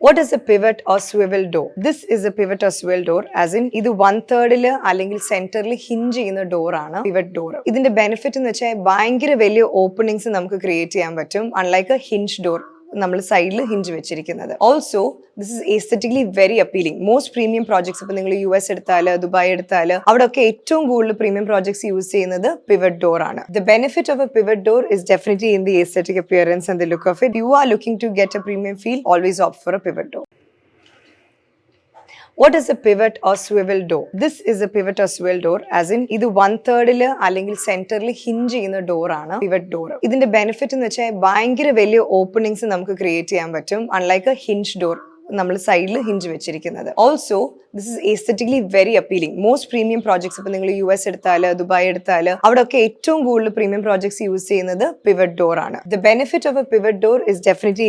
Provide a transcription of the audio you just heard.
What is a pivot or swivel door? This is a pivot or swivel door, as in ഇത് 1/3 അല്ലെങ്കിൽ സെന്ററിൽ hinge ചെയ്യുന്ന door ആണ് pivot door. ഇതിന്റെ benefit എന്ന് വെച്ചാൽ ഭയങ്കര വലിയ ഓപ്പണിങ്സ് നമുക്ക് ക്രിയേറ്റ് ചെയ്യാൻ പറ്റും, അൺലൈക്ക് എ ഹിഞ്ച് ഡോർ നമ്മൾ സൈഡിൽ ഹിഞ്ച് വെച്ചിരിക്കുന്നത്. Also this is aesthetically very appealing. Most premium projects ഇപ്പൊ നിങ്ങൾ US എടുത്താൽ, ദുബായ് എടുത്താൽ, അവിടെയൊക്കെ ഏറ്റവും കൂടുതൽ പ്രീമിയം പ്രോജക്ട്സ് യൂസ് ചെയ്യുന്നത് പിവറ്റ് ഡോർ ആണ്. The benefit of a pivot door is definitely in the aesthetic appearance and the look of it. You are looking to get a premium feel, always opt for a pivot door. What is a pivot or swivel door? This is a pivot or swivel door, as in ഇത് 1/3 അല്ലെങ്കിൽ സെന്ററിൽ hinge ചെയ്യുന്ന door ആണ് pivot door. ഇതിന്റെ benefit എന്ന് വെച്ചാൽ ഭയങ്കര വലിയ ഓപ്പണിങ്സ് നമുക്ക് ക്രിയേറ്റ് ചെയ്യാൻ പറ്റും, അൺലൈക്ക് എ ഹിഞ്ച് ഡോർ നമ്മൾ സൈഡിൽ ഹിഞ്ച് വെച്ചിരിക്കുന്നത്. Also this is aesthetically very appealing. Most premium projects ഇപ്പൊ നിങ്ങൾ US എടുത്താൽ, ദുബായ് എടുത്താൽ, അവിടെയൊക്കെ ഏറ്റവും കൂടുതൽ പ്രീമിയം പ്രോജക്ട്സ് യൂസ് ചെയ്യുന്നത് പിവറ്റ് ഡോർ ആണ്. The benefit of a pivot door is definitely